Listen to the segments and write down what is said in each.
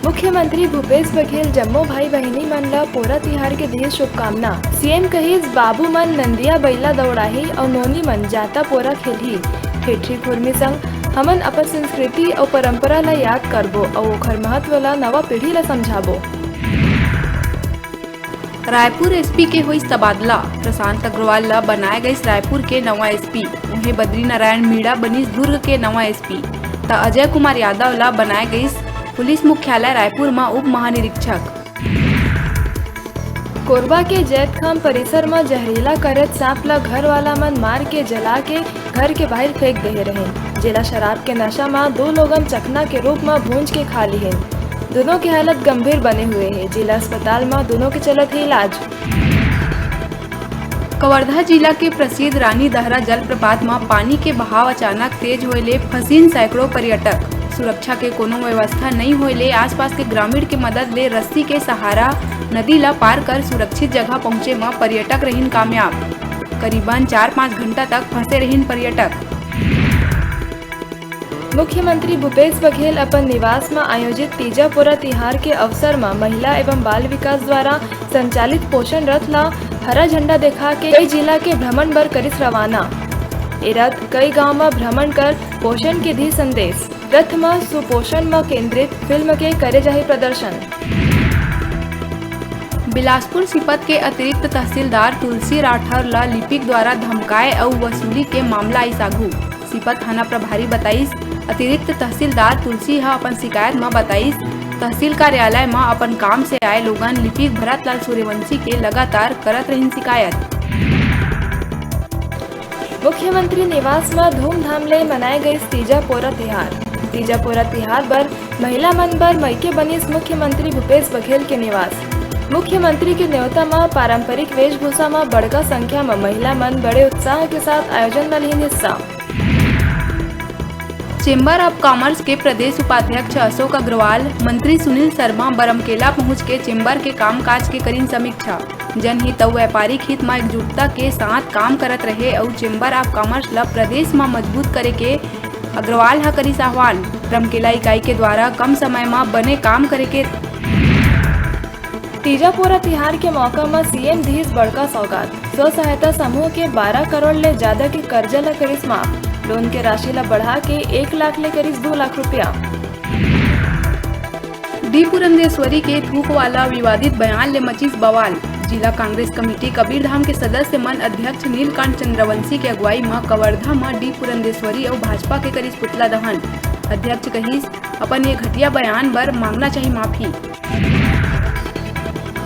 मुख्यमंत्री भूपेश बघेल जम्मो भाई बहनी मन ला पोरा तिहार के दिए शुभकामना। सीएम कहिस बाबू मन नंदिया बैला दौड़ाही और नोनी मन जाता पोरा खेलही। ठेठरी खुरमी संग हमन अपन संस्कृति और परंपरा ला याद करबो और ओखर महत्व ला नवा पीढ़ी ला समझाबो। रायपुर एसपी के हुई तबादला। प्रशांत अग्रवाल ला बनाए गए रायपुर के नवा एसपी। उन्हें बद्री नारायण मीणा बनीस दुर्ग के नवा एसपी। त अजय कुमार यादव ला बनाए गई पुलिस मुख्यालय रायपुर में उप महानिरीक्षक। कोरबा के जैतखाम परिसर में जहरीला करत सांप ला घर वाला मन मार के जला के घर के बाहर फेंक दे रहे। जिला शराब के नशा में 2 लोगन चकना के रूप में भूंज के खा ली है। दोनों की हालत गंभीर बने हुए है। जिला अस्पताल में दोनों के चलत है इलाज। कवर्धा जिला के प्रसिद्ध रानी दहरा जलप्रपात में पानी के बहाव अचानक तेज होले फसीन सैकड़ों पर्यटक। सुरक्षा के कोनो व्यवस्था नहीं होले आसपास के ग्रामीण के मदद ले रस्सी के सहारा नदी ला पार कर सुरक्षित जगह पहुँचे में पर्यटक रहीन कामयाब। करीबन 4-5 घंटा तक फंसे रहीन पर्यटक। मुख्यमंत्री भूपेश बघेल अपन निवास में आयोजित तीजा पोरा तिहार के अवसर में महिला एवं बाल विकास द्वारा संचालित पोषण रथ ला हरा झंडा देखा के कई जिला के भ्रमण बर करिस रवाना। ए रथ कई गांव में भ्रमण कर पोषण के दी संदेश। रथ में सुपोषण में केंद्रित फिल्म के करे जाही प्रदर्शन। बिलासपुर सिपत के अतिरिक्त तहसीलदार तुलसी राठौर ला लिपिक द्वारा धमकाए और वसूली के मामला आई सागू। सिपत थाना प्रभारी बताइस अतिरिक्त तहसीलदार तुलसी हा अपन शिकायत में बताइस तहसील कार्यालय में अपन काम से आए लोगन लिपिक भरतलाल सूर्यवंशी के लगातार करत रहीन शिकायत। मुख्यमंत्री निवास में धूमधाम ले मनाए गए तीजा पोरा तिहार। तीजा पोरा तिहार बर महिला मन बर मईके बनीस मुख्यमंत्री भूपेश बघेल के निवास। मुख्यमंत्री के न्योता में पारंपरिक वेशभूषा में बड़का संख्या में महिला मन बड़े उत्साह के साथ आयोजन में लेन हिस्सा। चेंबर ऑफ कॉमर्स के प्रदेश उपाध्यक्ष अशोक अग्रवाल, मंत्री सुनील शर्मा बरमकेला पहुंच के चेंबर के कामकाज के करीन समीक्षा। जनहित और व्यापारिक हित में एकजुटता के साथ काम करत रहे और चेंबर ऑफ कॉमर्स ला प्रदेश में मजबूत करे के अग्रवाल हा करिस आह्वान। बरमकेला इकाई के द्वारा कम समय में बने काम करे के। तीजा पोरा तिहार के मौका में सीएम दीस बड़का सौगात। स्व सहायता समूह के 12 करोड़ ले ज्यादा के कर्जा ला करिस माफ। लोन के राशि ला बढ़ा के 1 लाख ले करीब 2 लाख रुपया। डी पुरंदेश्वरी के थूक वाला विवादित बयान ले मचीस बवाल। जिला कांग्रेस कमेटी कबीरधाम के सदस्य मन अध्यक्ष नीलकांत चंद्रवंशी के अगुवाई में कवर्धा में डी पुरंदेश्वरी और भाजपा के करीस पुतला दहन। अध्यक्ष कहिस अपन ये घटिया बयान बर मांगना चाहिए माफी।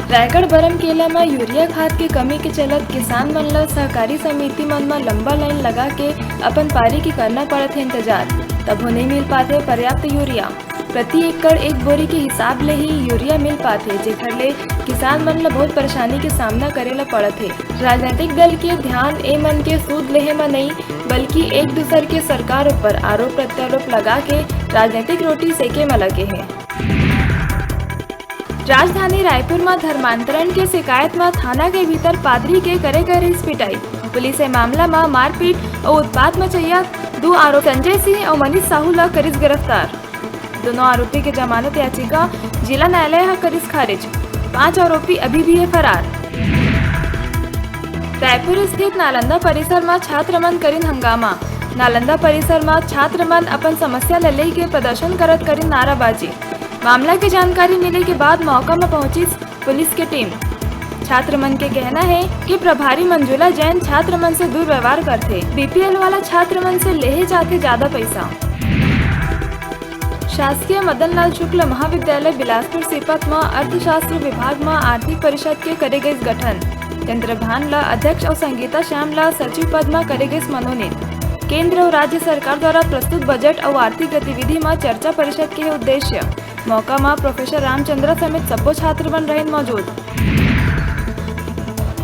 रायगढ़ बरमकेला में यूरिया खाद के कमी के चलत किसान मन ला सहकारी समिति मन में लंबा लाइन लगा के अपन पारी की करना पड़त है इंतजार। तब हो नहीं मिल पाते पर्याप्त यूरिया। प्रति एकड़ 1 बोरी के हिसाब ले ही यूरिया मिल पाते, जेकर ले किसान मन ला बहुत परेशानी के सामना करे ला पड़त है। राजनीतिक दल के ध्यान ए मन के सूद लेहे में नहीं बल्कि एक दूसर के सरकार ऊपर आरोप प्रत्यारोप लगा के राजनीतिक रोटी सेके में लगे है। राजधानी रायपुर में धर्मांतरण के शिकायत में थाना के भीतर पादरी के करे गए पिटाई। पुलिस मामला में मारपीट और उत्पात मचैया 2 आरोपी संजय सिंह और मनीष साहू ला करिस गिरफ्तार। दोनों आरोपी के जमानत याचिका जिला न्यायालय हा करिस खारिज। 5 आरोपी अभी भी है फरार। रायपुर स्थित नालंदा परिसर में छात्र मन करिन हंगामा। नालंदा परिसर में छात्र मन अपन समस्या ले के प्रदर्शन करत करिन नाराबाजी। मामला की जानकारी मिले के बाद मौका में पहुंची पुलिस की टीम। छात्र मन के कहना है कि प्रभारी मंजुला जैन छात्र मन से दुर्व्यवहार करते। बीपीएल वाला छात्र मन से ले जाते ज्यादा पैसा। शासकीय मदन लाल शुक्ल महाविद्यालय बिलासपुर सिपत में अर्थशास्त्र विभाग में आर्थिक परिषद के करे गए गठन। चंद्रभान ला अध्यक्ष और संगीता श्याम ला सचिव पद में करे गए मनोनीत। केंद्र और राज्य सरकार द्वारा प्रस्तुत बजट और आर्थिक गतिविधि में चर्चा परिषद के उद्देश्य। मौका में प्रोफेसर रामचंद्र समेत सबो छात्र बन रहे मौजूद।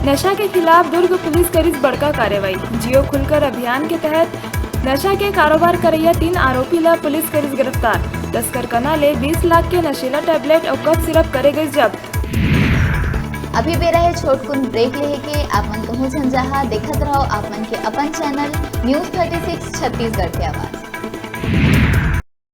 नशा के खिलाफ दुर्ग पुलिस करिस बड़का कार्रवाई। जियो खुलकर अभियान के तहत नशा के कारोबार करैया 3 आरोपी ला पुलिस करिस गिरफ्तार। तस्कर कना ले 20 लाख के नशीला टैबलेट और कफ सिरप करे गए जब्त। अभी बेरा है छोटकुन ब्रेक लेहे के। आपमन कहूँ जहाँ देखत रहो आपमन के अपन चैनल न्यूज़ 36 छत्तीसगढ़ के आवाज।